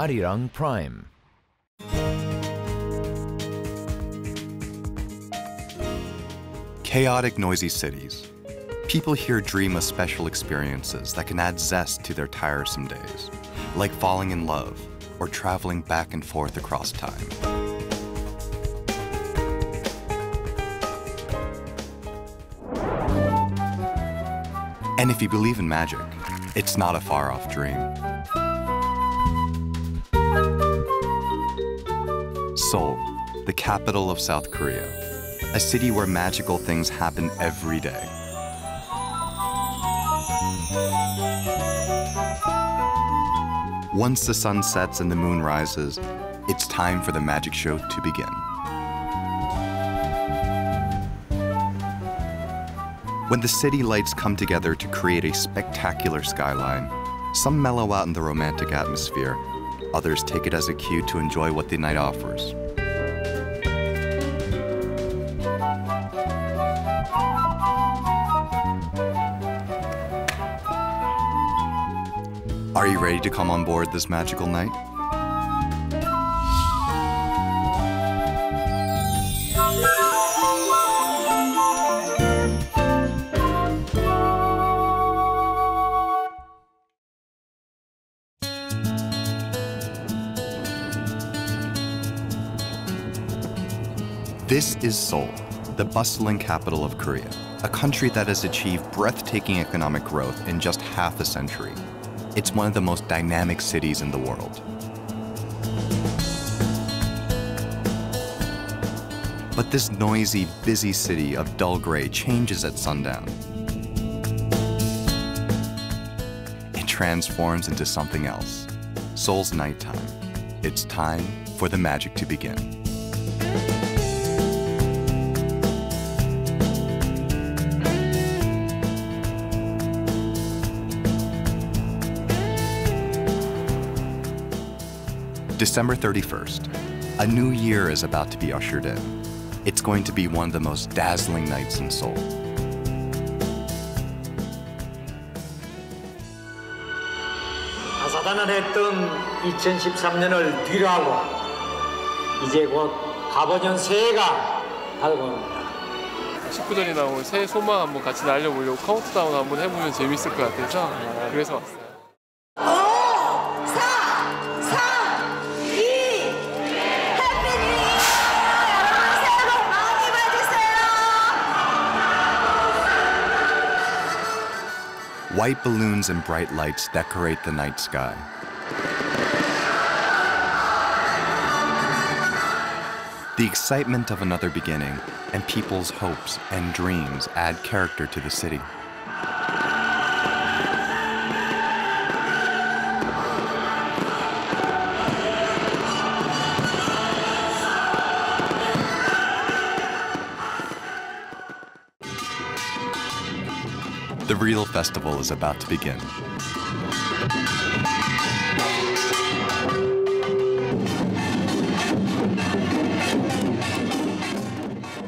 Arirang Prime. Chaotic, noisy cities. People here dream of special experiences that can add zest to their tiresome days, like falling in love or traveling back and forth across time. And if you believe in magic, it's not a far-off dream. Seoul, the capital of South Korea, a city where magical things happen every day. Once the sun sets and the moon rises, it's time for the magic show to begin. When the city lights come together to create a spectacular skyline, some mellow out in the romantic atmosphere, others take it as a cue to enjoy what the night offers. Are you ready to come on board this magical night? This is Seoul, the bustling capital of Korea, a country that has achieved breathtaking economic growth in just half a century. It's one of the most dynamic cities in the world. But this noisy, busy city of dull gray changes at sundown. It transforms into something else. Seoul's nighttime. It's time for the magic to begin. December 31st, a new year is about to be ushered in. It's going to be one of the most dazzling nights in Seoul. 다사다난했던 2013년을 뒤로하고 이제 곧 가버년 새해가 다가옵니다. 식구 전이나 오늘 새해 소망 한번 같이 날려보려고 카운트다운 한번 해보면 재밌을 것 같아서 그래서 왔어요. White balloons and bright lights decorate the night sky. The excitement of another beginning and people's hopes and dreams add character to the city. The real festival is about to begin.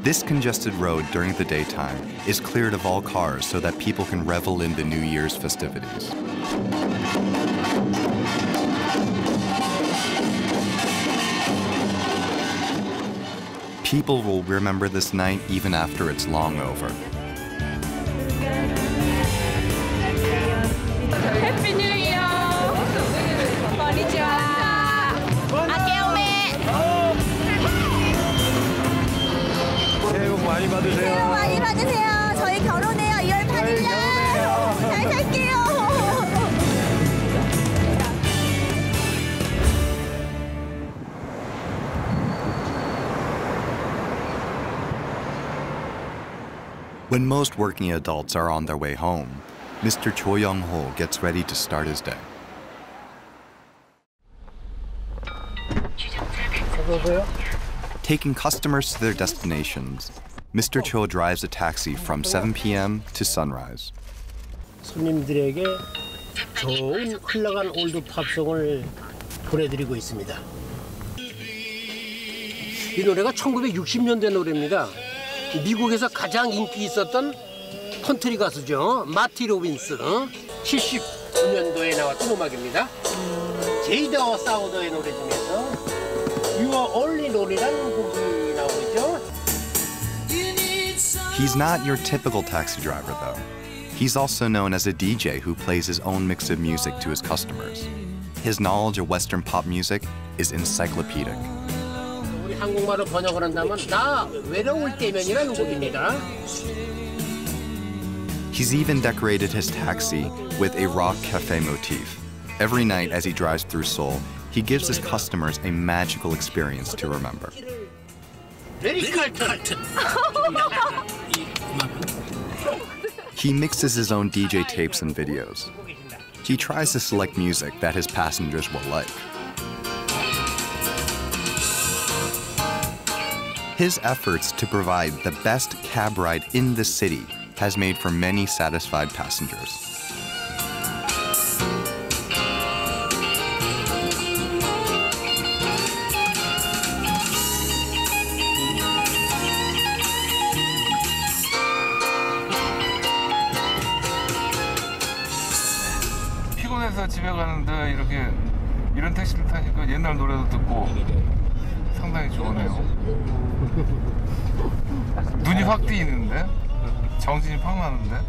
This congested road during the daytime is cleared of all cars so that people can revel in the New Year's festivities. People will remember this night even after it's long over. Happy New Year! konnichiwa. 새해 복 많이 받으세요. 새해 복 많이 받으세요. 저희 결혼해요. 2월 8일 날. 잘 살게요. When most working adults are on their way home, Mr. Cho Yeong-ho gets ready to start his day. Taking customers to their destinations, Mr. Cho drives a taxi from 7 p.m. to sunrise. 손님들에게 좋은 흘러간 올드 팝송을 보내드리고 있습니다. 이 노래가 1960년대 노래입니다. 미국에서 가장 인기 있었던 컨트리 가수죠. 마티 로빈스. 79년도에 나왔던 음악입니다. 제이더 사우더의 노래 중에서 You Are Only 노래라는 곡이 나오죠. He's not your typical taxi driver, though. He's also known as a DJ who plays his own mix of music to his customers. His knowledge of Western pop music is encyclopedic. 우리 한국말로 번역을 한다면 나 외로울 때면이라는 곡입니다. He's even decorated his taxi with a rock cafe motif. Every night as he drives through Seoul, he gives his customers a magical experience to remember. He mixes his own DJ tapes and videos. He tries to select music that his passengers will like. His efforts to provide the best cab ride in the city has made for many satisfied passengers. 피곤해서 집에 가는데 이렇게 이런 택시를 타니까 옛날 노래도 듣고 상당히 좋으네요. 눈이 확 뜨이는데? 정신이 팍 나는데?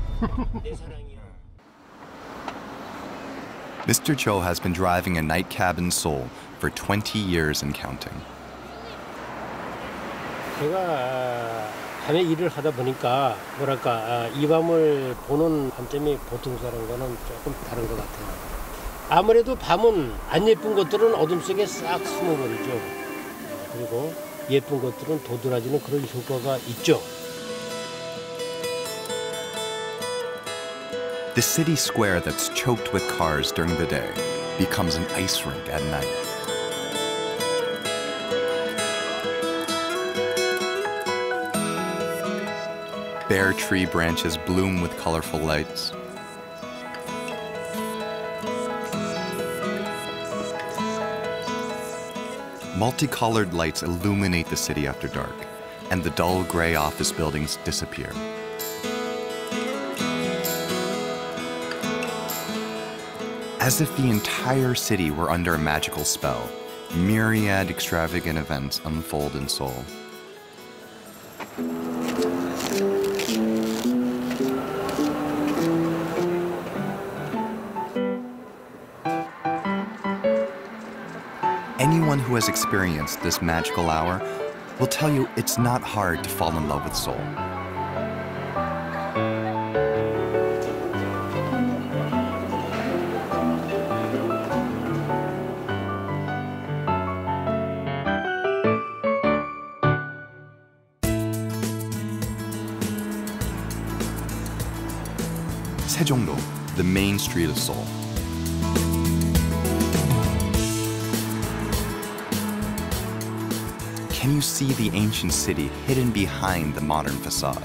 Mr. Cho has been driving a night cab in Seoul for 20 years and counting. 제가 밤에 일을 하다 보니까 뭐랄까 이 밤을 보는 관점이 보통 사람과는 조금 다른 것 같아요. 아무래도 밤은 안 예쁜 것들은 어둠 속에 싹 숨어버리죠. 그리고 예쁜 것들은 도드라지는 그런 효과가 있죠. The city square that's choked with cars during the day becomes an ice rink at night. Bare tree branches bloom with colorful lights. Multicolored lights illuminate the city after dark, and the dull gray office buildings disappear. As if the entire city were under a magical spell, myriad extravagant events unfold in Seoul. Anyone who has experienced this magical hour will tell you it's not hard to fall in love with Seoul. Sejongdo, the main street of Seoul. Can you see the ancient city hidden behind the modern facade?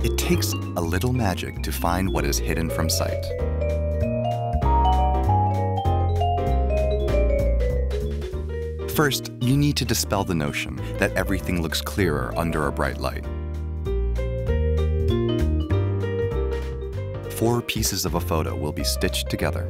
It takes a little magic to find what is hidden from sight. First, you need to dispel the notion that everything looks clearer under a bright light. 4 pieces of a photo will be stitched together.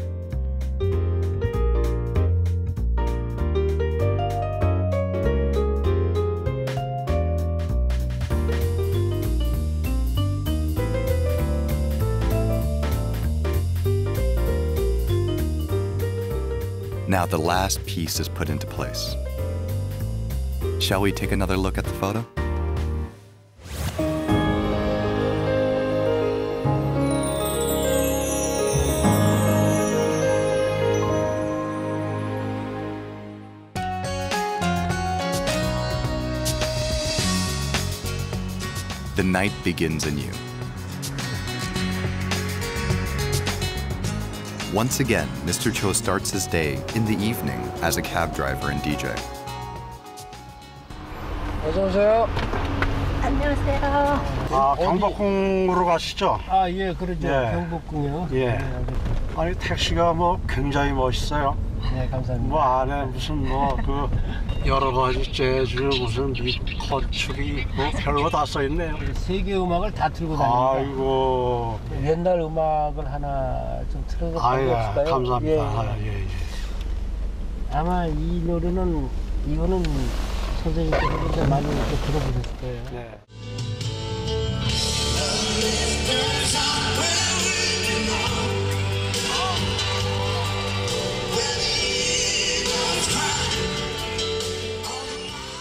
Now the last piece is put into place. Shall we take another look at the photo? The night begins anew. Once again, Mr. Cho starts his day in the evening as a cab driver and DJ. 어서 오세요. 안녕하세요. 아, 경복궁으로 가시죠? 예, 그러죠. 예. 경복궁이요. 예. 아니, 택시가 뭐 굉장히 멋있어요. 네, 감사합니다. 뭐 안에 무슨 뭐 그 여러 가지 재즈 무슨 컨트리 뭐 별거 다 써 있네요. 세계 음악을 다 틀고 다닙니다. 아이고. 옛날 음악을 하나 좀 틀어서 아예 볼까요? 감사합니다. 예, 아, 예, 예. 아마 이 노래는 이거는 선생님께서 이제 많이 이렇게 들어보셨을 거예요. 네.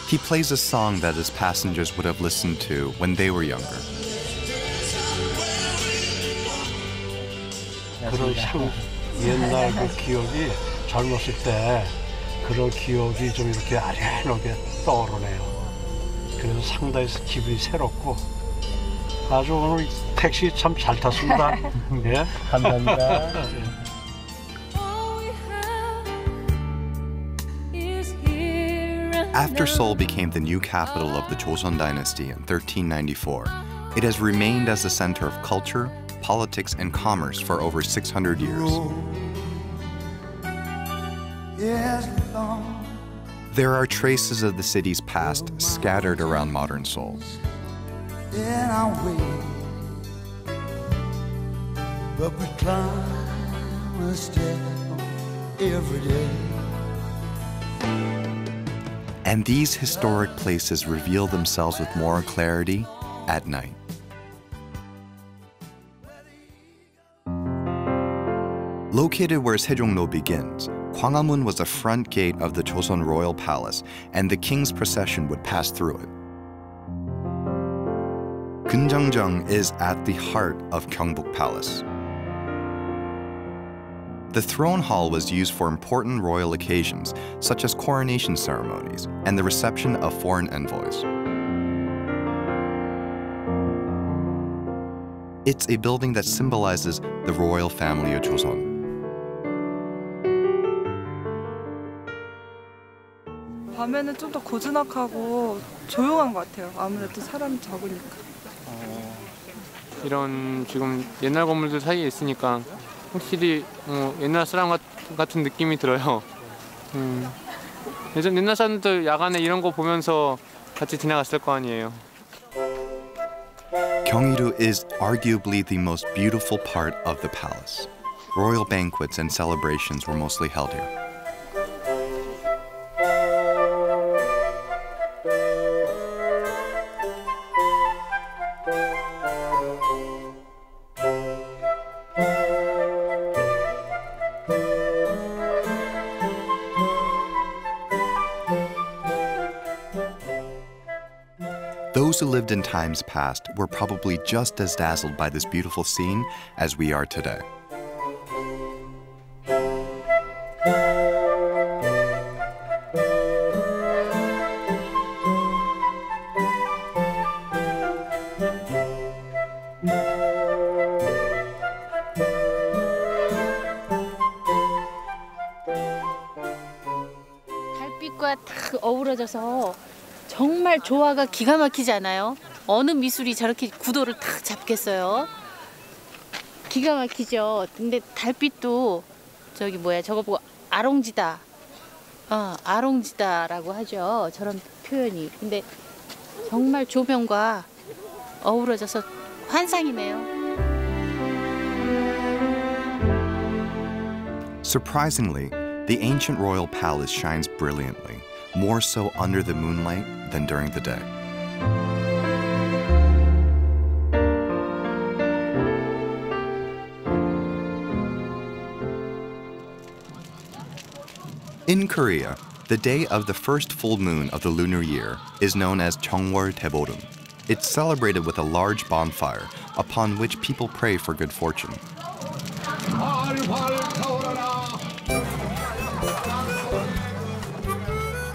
He plays a song that his passengers would have listened to when they were younger. 그런 옛날 그 기억이 젊었을 때 그런 기억이 좀 이렇게 아련하게 떠오르네요. 그래서 상당히 기분이 새롭고 아주 오늘 택시 참 잘 탔습니다. 예? 감사합니다. After Seoul became the new capital of the Joseon dynasty in 1394, it has remained as the center of culture, politics, and commerce for over 600 years. There are traces of the city's past scattered around modern Seoul. But we climb a step every day. And these historic places reveal themselves with more clarity at night. Located where Sejongno begins, Gwanghwamun was the front gate of the Joseon Royal Palace, and the king's procession would pass through it. Gunjeongjang is at the heart of Gyeongbok Palace. The throne hall was used for important royal occasions, such as coronation ceremonies and the reception of foreign envoys. It's a building that symbolizes the royal family of Joseon. 밤에는 좀 더 고즈넉하고 조용한 것 같아요. 아무래도 사람이 적으니까. 이런 지금 옛날 건물들 사이에 있으니까 확실히 옛날 사람 같은 느낌이 들어요. 옛날 사람들 야간에 이런 거 보면서 같이 지나갔을 거 아니에요. Gyeonggi-do is arguably the most beautiful part of the palace. Royal banquets and celebrations were mostly held here. Those who lived in times past were probably just as dazzled by this beautiful scene as we are today. 달빛과 딱 어우러져서 정말 조화가 기가 막히지 않아요? 어느 미술이 저렇게 구도를 딱 잡겠어요? 기가 막히죠. 근데 달빛도 저기 뭐야 저거 보고 아롱지다. 아롱지다라고 하죠. 저런 표현이. 근데 정말 조명과 어우러져서 환상이네요. Surprisingly, the ancient royal palace shines brilliantly, more so under the moonlight than during the day. In Korea, the day of the first full moon of the lunar year is known as Jeongwol Daeborum. It's celebrated with a large bonfire, upon which people pray for good fortune.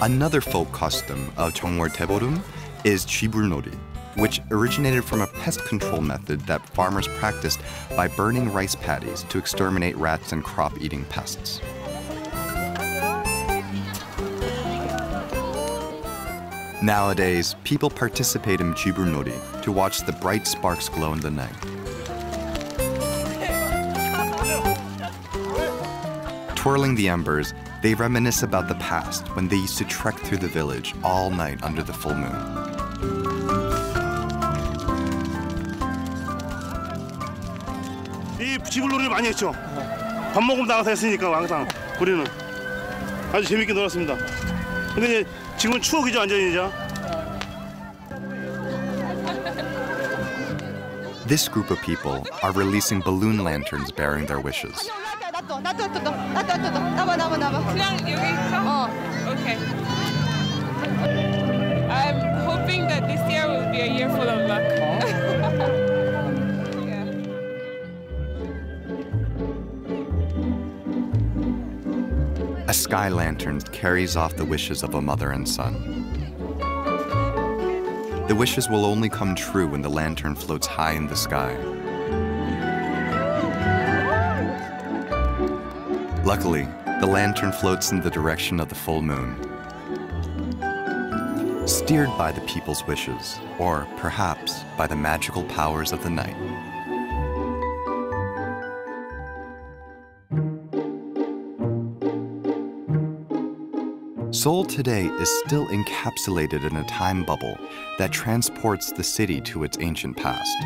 Another folk custom of Jeongwol Daeborum is 쥐불놀이, which originated from a pest control method that farmers practiced by burning rice paddies to exterminate rats and crop-eating pests. Nowadays, people participate in 쥐불놀이 to watch the bright sparks glow in the night. Twirling the embers, They reminisce about the past when they used to trek through the village all night under the full moon. 이 부지불놀이를 많이 했죠. 밥 먹으러 나가서 했으니까 항상 우리는 아주 재밌게 놀았습니다. 근데 이제 지금은 추억이죠, 완전히 이제. This group of people are releasing balloon lanterns bearing their wishes. 그냥 여기 있어? Okay. I'm hoping that this year will be a year full of luck. A sky lantern carries off the wishes of a mother and son. The wishes will only come true when the lantern floats high in the sky. Luckily, the lantern floats in the direction of the full moon. Steered by the people's wishes, or perhaps by the magical powers of the night. Seoul today is still encapsulated in a time bubble that transports the city to its ancient past.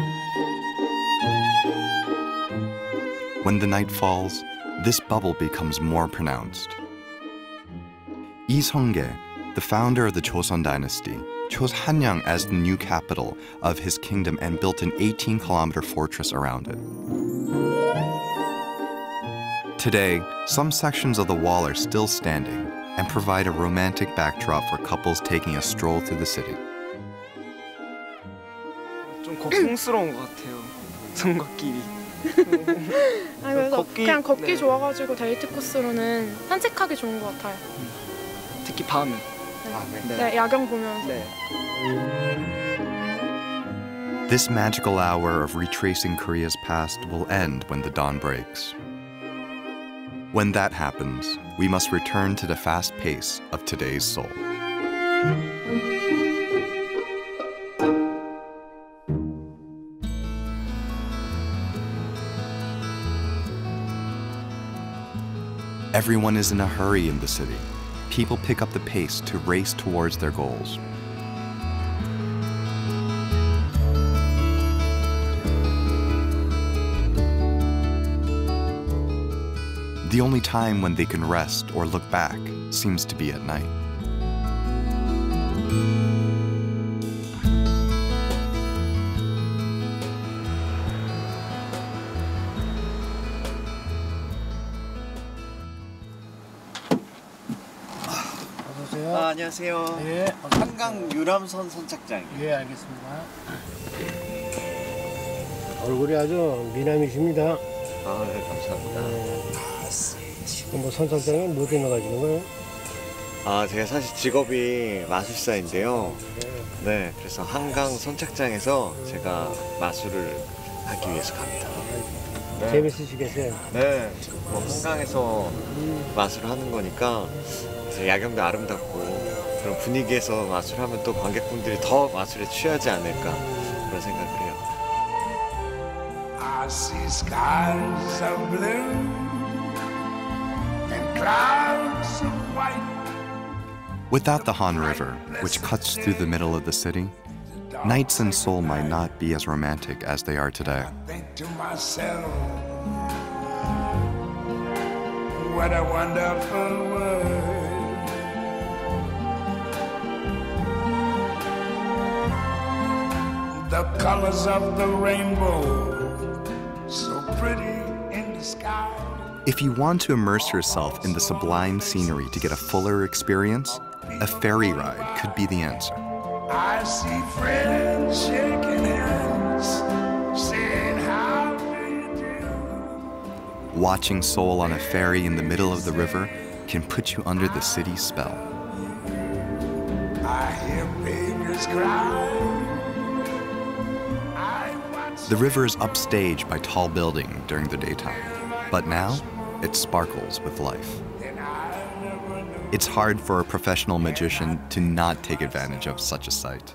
When the night falls, this bubble becomes more pronounced. Lee Seong-ge, the founder of the Joseon dynasty, chose Hanyang as the new capital of his kingdom and built an 18-kilometer fortress around it. Today, some sections of the wall are still standing and provide a romantic backdrop for couples taking a stroll through the city. 좀 고풍스러운 것 같아요. 성곽길이. 그래서 그냥 걷기 좋아가지고 데이트 코스로는 산책하기 좋은 것 같아요. 특히 밤에. 네, 야경 보면서. This magical hour of retracing Korea's past will end when the dawn breaks. When that happens, we must return to the fast pace of today's Seoul. Everyone is in a hurry in the city. People pick up the pace to race towards their goals. The only time when they can rest or look back seems to be at night. 안녕하세요. 네. 한강 유람선 선착장이요. 예, 알겠습니다. 얼굴이 아주 미남이십니다. 아, 네, 감사합니다. 뭐 선착장에 뭐 때문에 가시는 거예요? 아, 제가 사실 직업이 마술사인데요. 네, 그래서 한강 선착장에서 제가 마술을 하기 위해서 갑니다. 네. 재밌으시겠어요? 네, 뭐 한강에서 마술을 하는 거니까 야경도 아름답고 그런 분위기에서 마술하면 또 관객분들이 더 마술에 취하지 않을까 그런 생각을 해요. I see skies of blue and clouds of white. Without the Han River, which cuts through the middle of the city, nights in Seoul might not be as romantic as they are today. Think to myself, what a wonderful world. The colors of the rainbow, so pretty in the sky. If you want to immerse yourself in the sublime scenery to get a fuller experience, a ferry ride could be the answer. I see friends shaking hands, saying how do you do? Watching Seoul on a ferry in the middle of the river can put you under the city's spell. I hear babies cry. The river is upstaged by tall buildings during the daytime, but now it sparkles with life. It's hard for a professional magician to not take advantage of such a sight.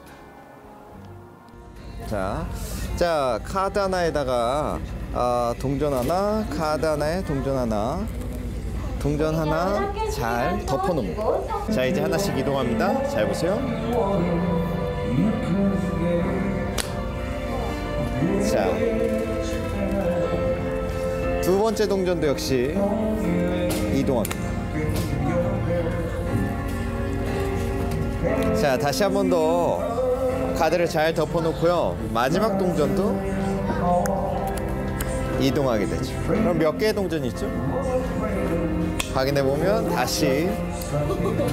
자, 카드 하나에다가 동전 하나, 카드 하나에 동전 하나. 동전 하나 잘 덮어놓고. 자, 이제 하나씩 이동합니다. 잘 보세요. 자, 두 번째 동전도 역시 이동합니다. 자, 다시 한 번 더 카드를 잘 덮어놓고요. 마지막 동전도 이동하게 되죠. 그럼 몇 개의 동전이 있죠? 확인해보면 다시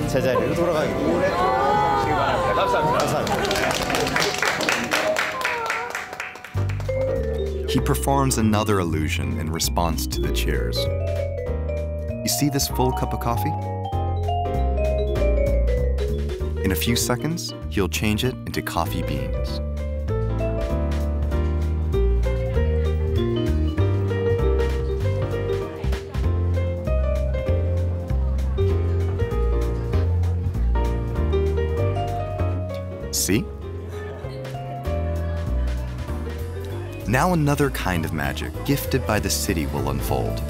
제자리로 돌아가게 됩니다. 감사합니다. He performs another illusion in response to the cheers. You see this full cup of coffee? In a few seconds, he'll change it into coffee beans. See? Now another kind of magic gifted by the city will unfold.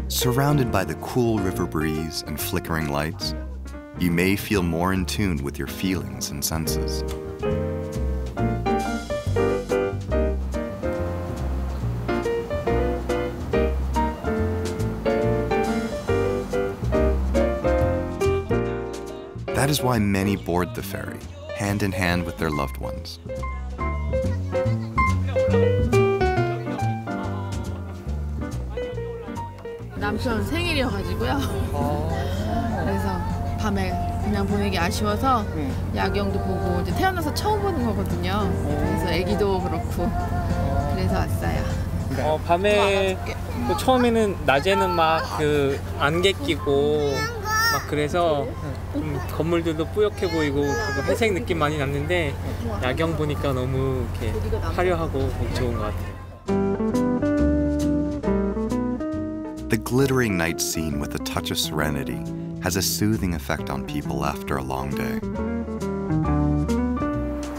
Surrounded by the cool river breeze and flickering lights, you may feel more in tune with your feelings and senses. That is why many board the ferry, hand in hand with their loved ones. 남편 생일이어가지고요. 그래서 밤에 그냥 보내기 아쉬워서 야경도 보고 이제 태어나서 처음 보는 거거든요. 그래서 아기도 그렇고 그래서 왔어요. 밤에 또 처음에는 낮에는 막 그 안개 끼고 막 그래서 좀 건물들도 뿌옇게 보이고 회색 느낌 많이 났는데 야경 보니까 너무 이렇게 화려하고 보기 좋은 것 같아요. The glittering night scene with a touch of serenity has a soothing effect on people after a long day.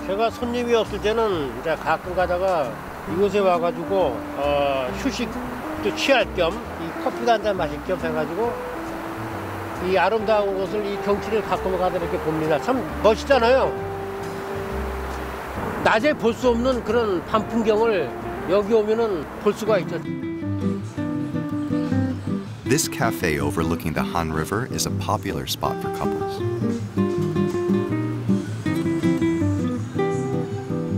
제가 손님이 없을 때는 이제 가끔 가다가 이곳에 와가지고 휴식도 취할 겸 이 커피도 한잔 마실 겸 해가지고 이 아름다운 곳을 이 경치를 가끔 가다 이렇게 봅니다. 참 멋있잖아요. 낮에 볼 수 없는 그런 밤 풍경을 여기 오면은 볼 수가 있죠. This cafe overlooking the Han River is a popular spot for couples.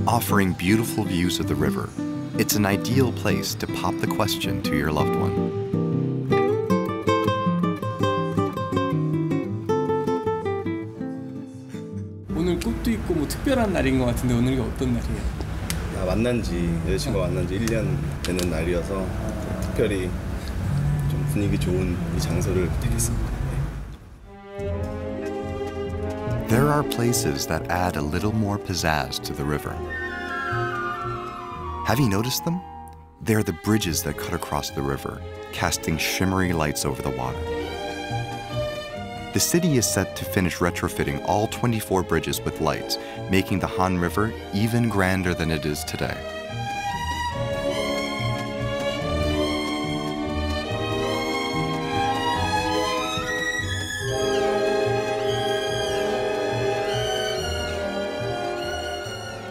Offering beautiful views of the river, it's an ideal place to pop the question to your loved one. 오늘 꽃도 있고 뭐 특별한 날인 것 같은데 오늘이 어떤 날이에요? 만난 지 여자친구가 만난 지 1년 되는 날이어서 특별히 분위기 좋은 이 장소를 택했습니다. There are places that add a little more pizzazz to the river. Have you noticed them? They're the bridges that cut across the river, casting shimmery lights over the water. The city is set to finish retrofitting all 24 bridges with lights, making the Han River even grander than it is today.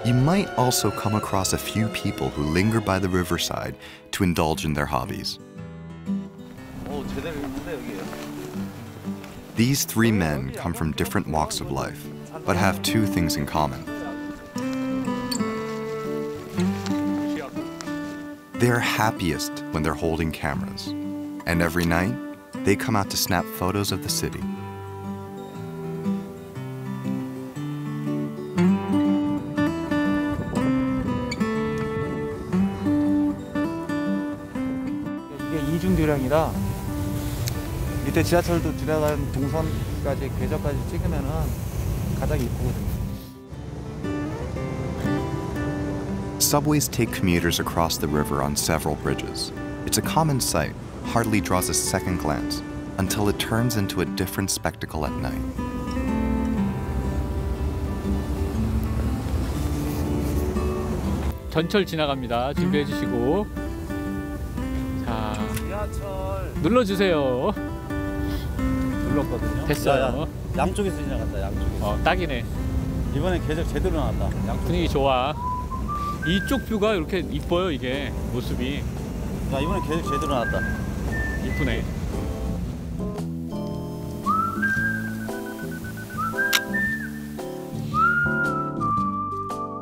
You might also come across a few people who linger by the riverside to indulge in their hobbies. These three men come from different walks of life, but have two things in common. They are happiest when they're holding cameras, and every night, they come out to snap photos of the city. 이중교량이라 밑에 지하철도 지나가는 동선까지 궤적까지 찍으면은 가장 이쁘거든요. Subways take commuters across the river on several bridges. It's a common sight, hardly draws a second glance, until it turns into a different spectacle at night. 전철 지나갑니다. 준비해 주시고. 자, 눌러주세요. 눌렀거든요. 됐어요. 양쪽에서 지나간다. 양쪽에서. 딱이네. 이번에 계속 제대로 나왔다. 분위기 좋아. 이쪽 뷰가 이렇게 이뻐요. 이게 모습이. 야, 이번에 계속 제대로 나왔다. 이쁘네.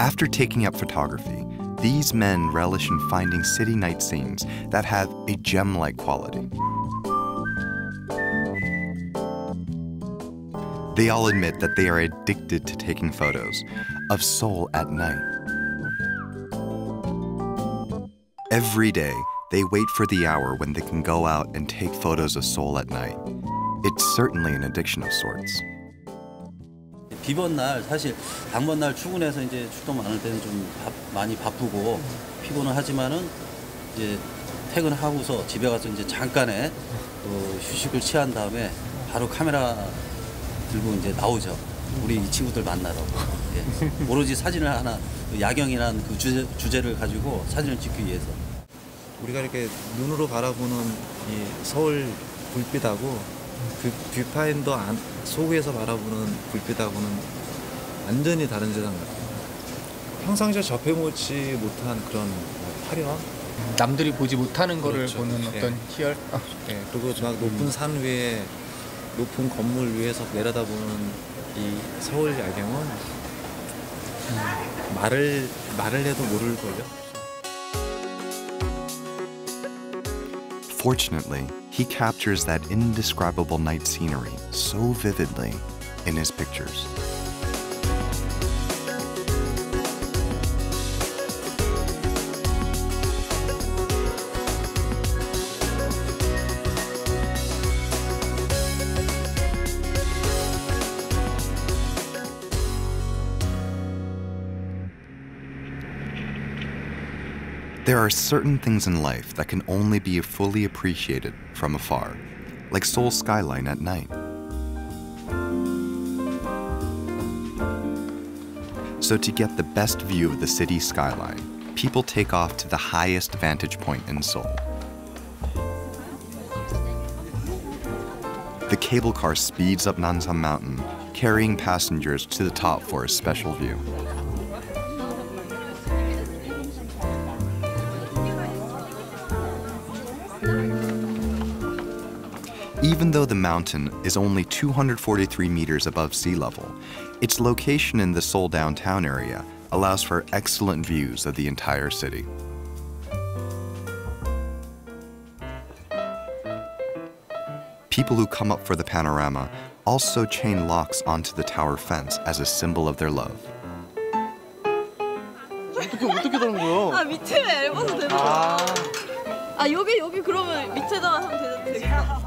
After taking up photography, these men relish in finding city night scenes that have a gem-like quality. They all admit that they are addicted to taking photos of Seoul at night. Every day, they wait for the hour when they can go out and take photos of Seoul at night. It's certainly an addiction of sorts. 비번 날 사실 당번 날 출근해서 이제 출동 많을 때는 좀 많이 바쁘고 피곤은 하지만은 이제 퇴근하고서 집에 가서 이제 잠깐의 휴식을 취한 다음에 바로 카메라 들고 이제 나오죠. 우리 이 친구들 만나러. 예. 오로지 사진을 하나 야경이라는 그 주제를 가지고 사진을 찍기 위해서. 우리가 이렇게 눈으로 바라보는 이 서울 불빛하고 그 뷰파인더 속에서 바라보는 불빛하고는 완전히 다른 세상 같아요. 평상시에 접해보지 못한 그런 화려함? 남들이 보지 못하는 거를 그렇죠. 보는 어떤 희열? 네. 그리고 막 높은 산 위에 높은 건물 위에서 내려다보는 이 서울 야경은 말을 해도 모를걸요. Fortunately, he captures that indescribable night scenery so vividly in his pictures. There are certain things in life that can only be fully appreciated from afar, like Seoul's skyline at night. So to get the best view of the city skyline, people take off to the highest vantage point in Seoul. The cable car speeds up Namsan Mountain, carrying passengers to the top for a special view. Even though the mountain is only 243 meters above sea level, its location in the Seoul downtown area allows for excellent views of the entire city. People who come up for the panorama also chain locks onto the tower fence as a symbol of their love. 어떻게 되는 거야? 아, 밑에 얇아서 되는 거야. 아, 여기 그러면 밑에다가 하면 되겠다.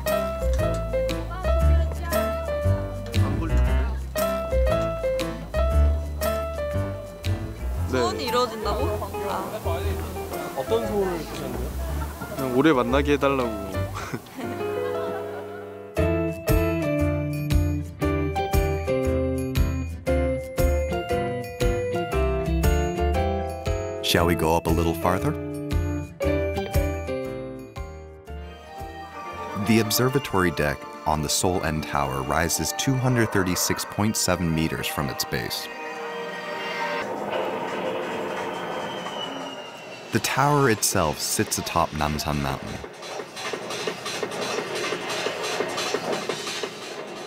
소원이 이루어진다고? 어떤 소원을 주셨나요? 그냥 오래 만나게 해달라고. Shall we go up a little farther? The observatory deck on the Seoul N Tower rises 236.7 meters from its base. The tower itself sits atop Namsan Mountain.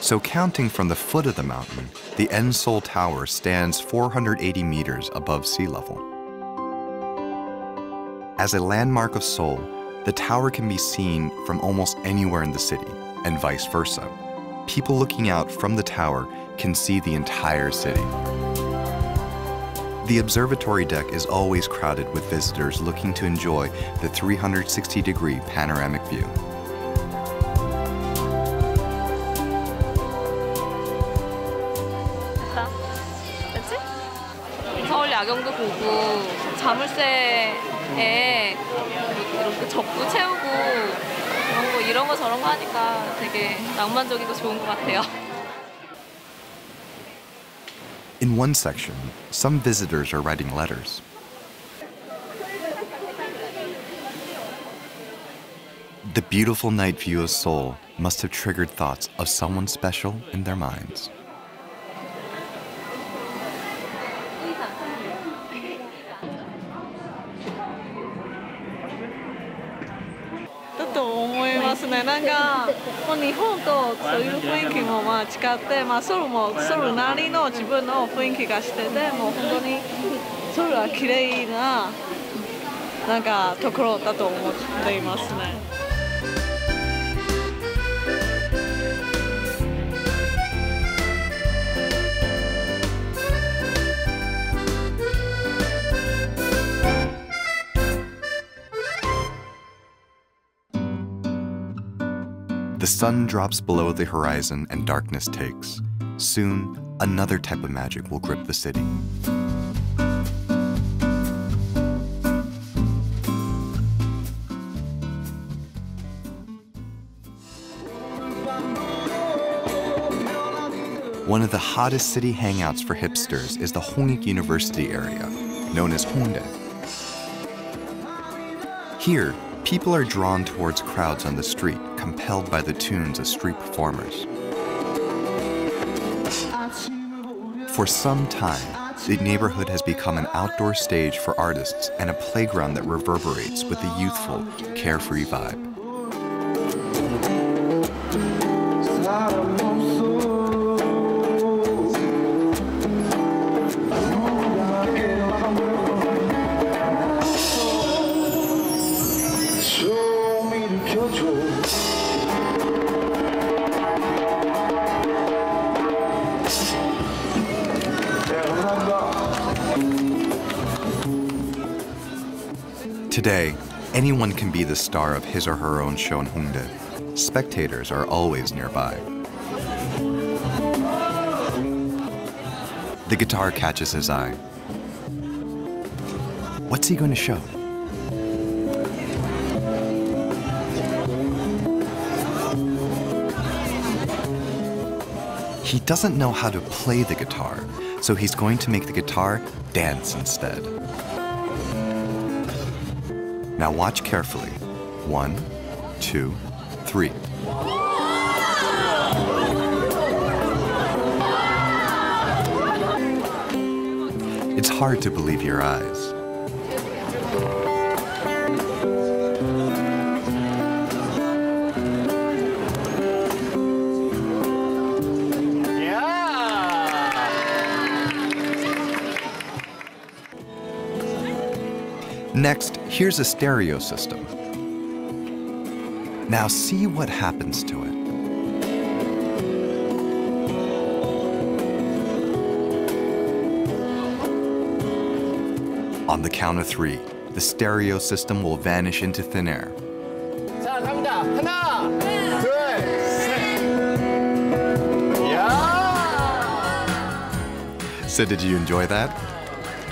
So counting from the foot of the mountain, the N Seoul Tower stands 480 meters above sea level. As a landmark of Seoul, the tower can be seen from almost anywhere in the city, and vice versa. People looking out from the tower can see the entire city. The observatory deck is always crowded with visitors looking to enjoy the 360-degree panoramic view. 됐다. 됐지? 서울 야경도 보고 자물쇠에 이렇게 접고 채우고 이런 거 저런 거 하니까 되게 낭만적이고 좋은 것 같아요. In one section, some visitors are writing letters. The beautiful night view of Seoul must have triggered thoughts of someone special in their minds. The sun drops below the horizon and darkness takes. Soon, another type of magic will grip the city. One of the hottest city hangouts for hipsters is the Hongik University area, known as Hongdae. Here, people are drawn towards crowds on the street, compelled by the tunes of street performers. For some time, the neighborhood has become an outdoor stage for artists and a playground that reverberates with a youthful, carefree vibe. Today, anyone can be the star of his or her own show in Hongdae. Spectators are always nearby. The guitar catches his eye. What's he going to show? He doesn't know how to play the guitar, so he's going to make the guitar dance instead. Now watch carefully. 1, 2, 3. It's hard to believe your eyes. Next, here's a stereo system. Now see what happens to it. On the count of 3, the stereo system will vanish into thin air. 자, 갑니다. 하나, 둘, 셋. So did you enjoy that?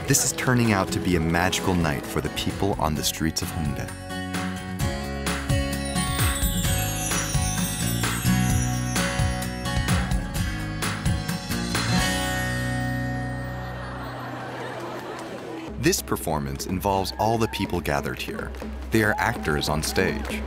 This is turning out to be a magical night for the people on the streets of Hongdae. This performance involves all the people gathered here. They are actors on stage.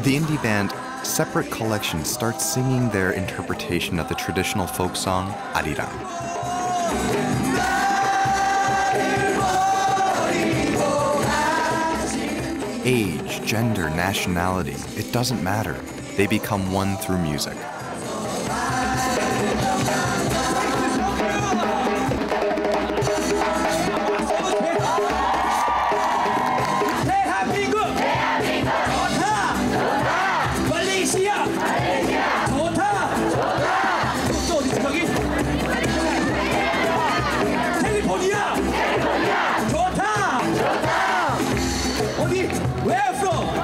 The indie band Separate Collection starts singing their interpretation of the traditional folk song Arirang. Age, gender, nationality, it doesn't matter. They become one through music. 어디? 왜 왔어?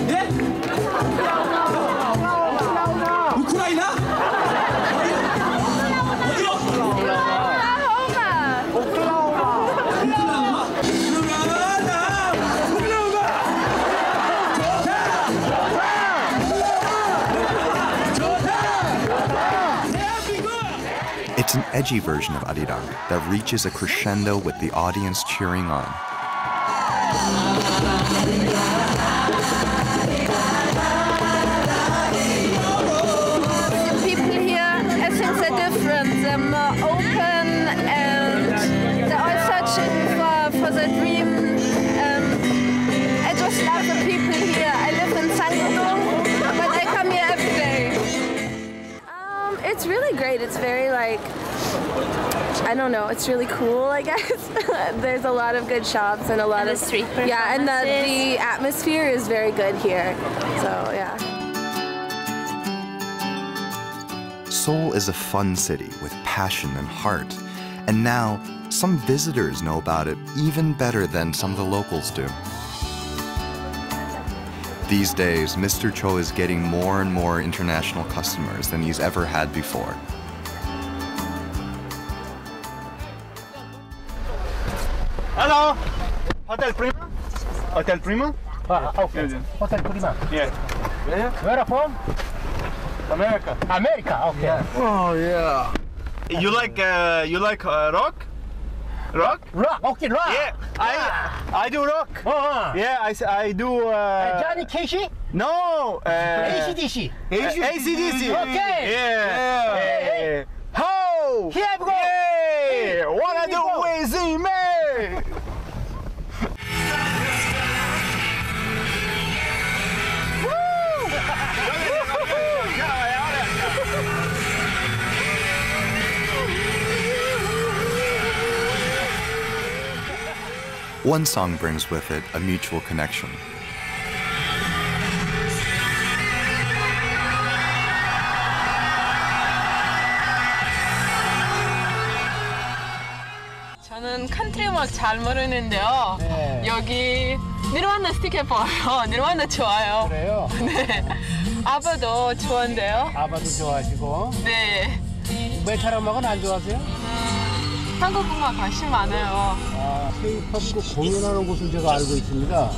예? It's an edgy version of Arirang that reaches a crescendo with the audience cheering on. The people here, I think they're different. They're more open and they're all searching for their dream. I just love the people here. I live in Seoul, but I come here every day. It's really great. It's very I don't know, it's really cool, I guess. There's a lot of good shops and a lot of street performances. Yeah, and the atmosphere is very good here. So, yeah. Seoul is a fun city with passion and heart. And now, some visitors know about it even better than some of the locals do. These days, Mr. Cho is getting more and more international customers than he's ever had before. Hello, Hotel Prima. Hotel Prima. Okay. Hotel Prima. Yeah. Where from? America. America. Okay. Yeah. Oh yeah. You like rock? Rock? Rock. Okay, rock. Yeah. I do rock. Yeah, I do. Johnny Casey? No. AC/DC. AC/DC. Okay. Yeah. Hey. Ho! Here we go. Hey! Wanna do with me? One song brings with it a mutual connection. 저는 컨트리 음악 잘 모르는데요. 네. 여기 니르와나 스티커 봐요. 니르와나 좋아요. 그래요? 네. 아바도 좋은데요. 아바도 좋아하시고. 네. 메탈 음악은 안 좋아하세요? 한국 음악 관심 많아요. K-pop 공연하는 곳을 제가 알고 있습니다.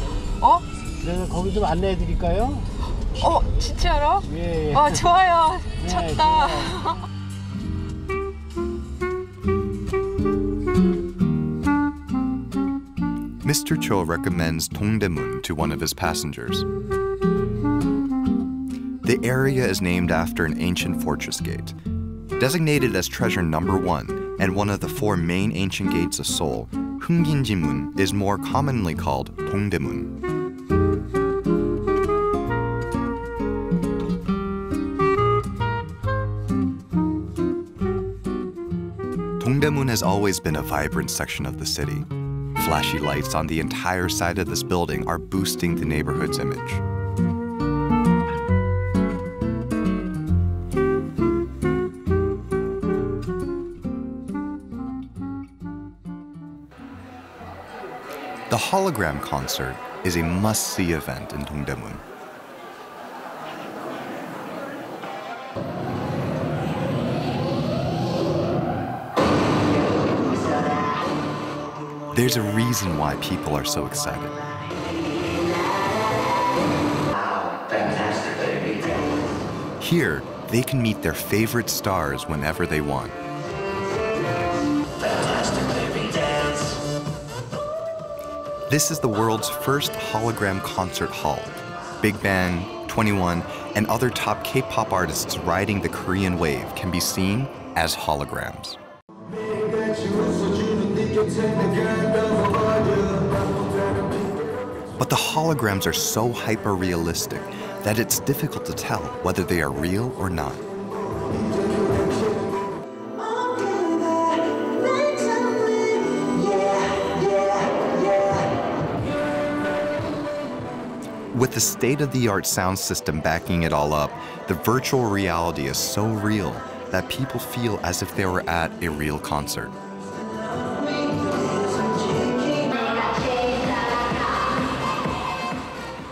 그래서 거기 좀 안내해 드릴까요? 진짜로? 예. 좋아요. 네, 좋다. Mr. Cho recommends Dongdaemun to one of his passengers. The area is named after an ancient fortress gate. Designated as treasure number 1 and one of the 4 main ancient gates of Seoul, Hungginjimun is more commonly called Dongdaemun. Dongdaemun has always been a vibrant section of the city. Flashy lights on the entire side of this building are boosting the neighborhood's image. The hologram concert is a must-see event in Dongdaemun. There's a reason why people are so excited. Here, they can meet their favorite stars whenever they want. This is the world's first hologram concert hall. Big Bang, 21, and other top K-pop artists riding the Korean wave can be seen as holograms. But the holograms are so hyper-realistic that it's difficult to tell whether they are real or not. With the state-of-the-art sound system backing it all up, the virtual reality is so real that people feel as if they were at a real concert.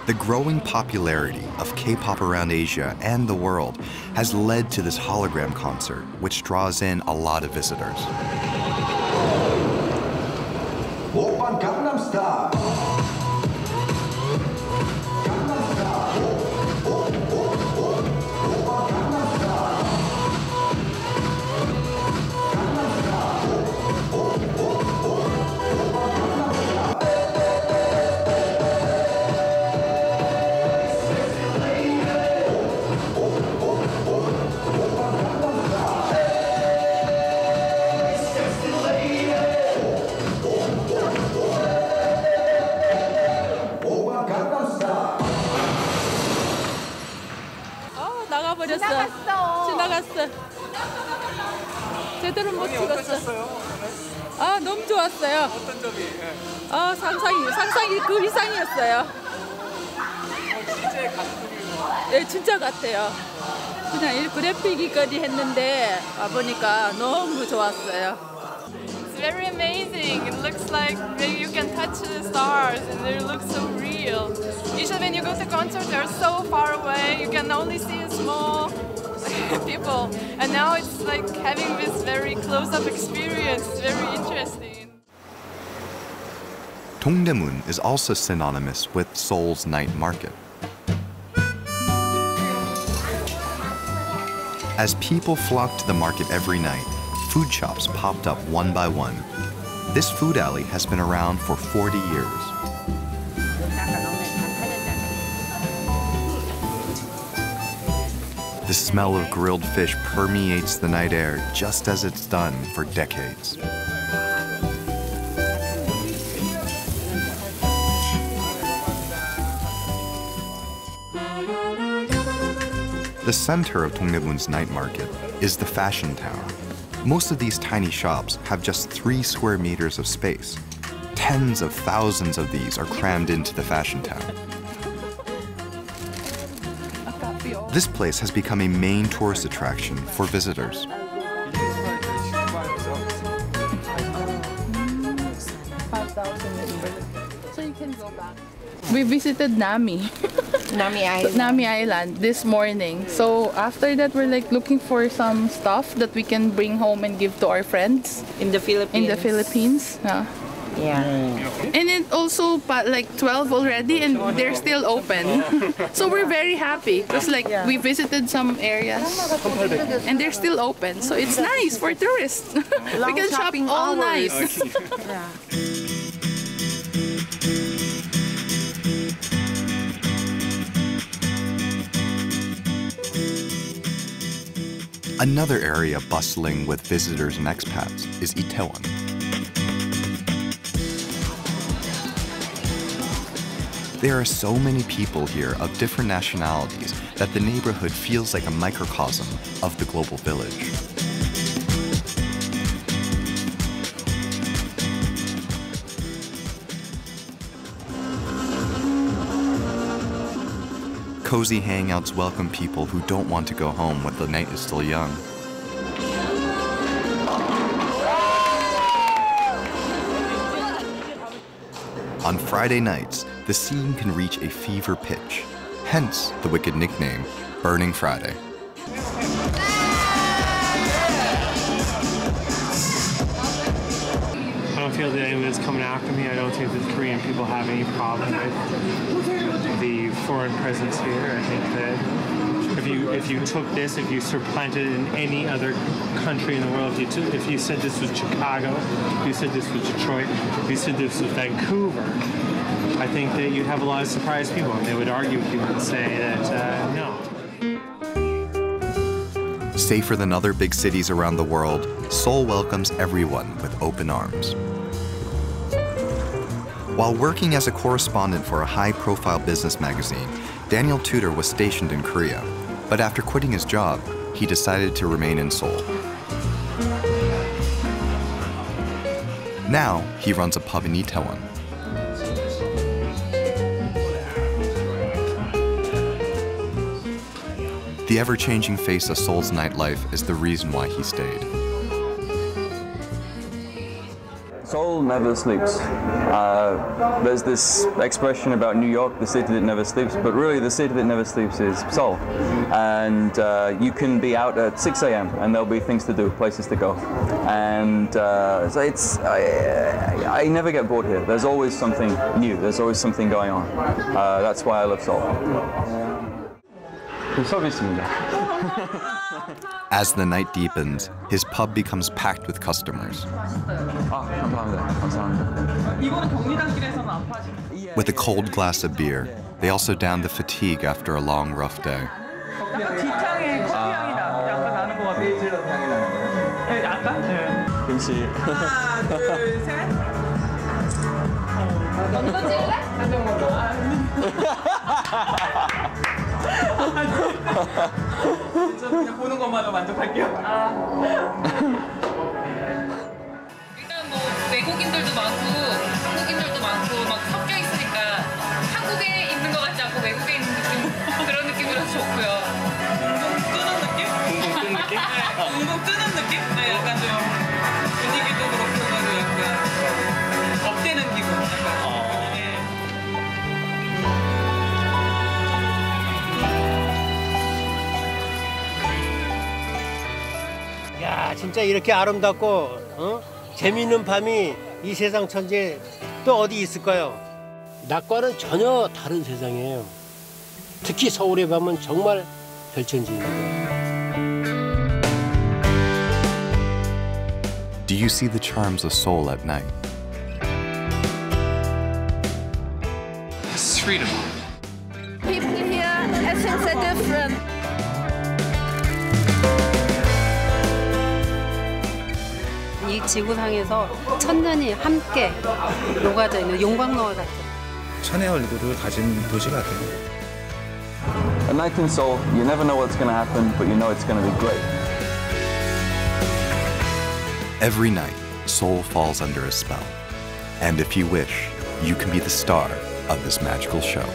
The growing popularity of K-pop around Asia and the world has led to this hologram concert, which draws in a lot of visitors. Oppan Gangnam Style. 제대로 못 찍었어요. 아, 너무 좋았어요. 어떤 점이? 상상이 그 이상이었어요. 실제 가수들이 네, 진짜 같아요. 그냥 이 그래픽이까지 했는데 와보니까 너무 좋았어요. It's very amazing. It looks like maybe you can touch the stars and it looks so real. Usually when you go to concerts, they're so far away. You can only see a small people. And now it's like having this very close-up experience. It's very interesting. Dongdaemun is also synonymous with Seoul's night market. As people flocked to the market every night, food shops popped up one by one. This food alley has been around for 40 years. The smell of grilled fish permeates the night air just as it's done for decades. The center of Dongdaemun's night market is the fashion town. Most of these tiny shops have just 3 square meters of space. Tens of thousands of these are crammed into the fashion town. This place has become a main tourist attraction for visitors. So you can go back. We visited Nami Island this morning. So after that, we're like looking for some stuff that we can bring home and give to our friends In the Philippines. Yeah. And it also like 12 already, and they're still open. So we're very happy because like we visited some areas and they're still open. So it's nice for tourists. We can shop all night. Another area bustling with visitors and expats is Itaewon. There are so many people here of different nationalities that the neighborhood feels like a microcosm of the global village. Cozy hangouts welcome people who don't want to go home when the night is still young. On Friday nights, the scene can reach a fever pitch, hence the wicked nickname, Burning Friday. I don't feel that anyone's coming after me. I don't think that Korean people have any problem with the foreign presence here. I think that if you took this, if you supplanted it in any other country in the world, if you said this was Chicago, if you said this was Detroit, if you said this was Vancouver, I think that you'd have a lot of surprised people, and they would argue with you and say that no. Safer than other big cities around the world, Seoul welcomes everyone with open arms. While working as a correspondent for a high-profile business magazine, Daniel Tudor was stationed in Korea. But after quitting his job, he decided to remain in Seoul. Now, he runs a pub in Itaewon. The ever-changing face of Seoul's nightlife is the reason why he stayed. Seoul never sleeps. There's this expression about New York, the city that never sleeps, but really the city that never sleeps is Seoul. And you can be out at 6 a.m. and there'll be things to do, places to go. And so I never get bored here. There's always something new. There's always something going on. That's why I love Seoul. As the night deepens, his pub becomes packed with customers. With a cold glass of beer, they also down the fatigue after a long, rough day. 저 그냥 보는 것만으로 만족할게요. 일단 뭐 외국인들도 많고 한국인들도 많고 막 섞여 있으니까 한국에 있는 것 같지 않고 외국에 있는 느낌 그런 느낌이라서 좋고요. 둥둥 뜨는 느낌? 둥둥 뜨는 느낌? 네, 둥둥 뜨는 느낌? 네, 약간 좀 분위기도 그렇고 해가지고 약간 업되는 기분. 야, 진짜 이렇게 아름답고 재미있는 밤이 이 세상 천지에 또 어디 있을까요? 낮과는 전혀 다른 세상이에요. 특히 서울의 밤은 정말 별천지입니다. Do you see the charms of Seoul at night? It's freedom. People here, essence are different. 이 지구상에서 천년이 함께 녹아져 있는 용광로와 같은 천의 얼굴을 가진 도시 같아요. A night in Seoul, you never know what's going to happen, but you know it's going to be great. Every night, Seoul falls under a spell. And if you wish, you can be the star of this magical show.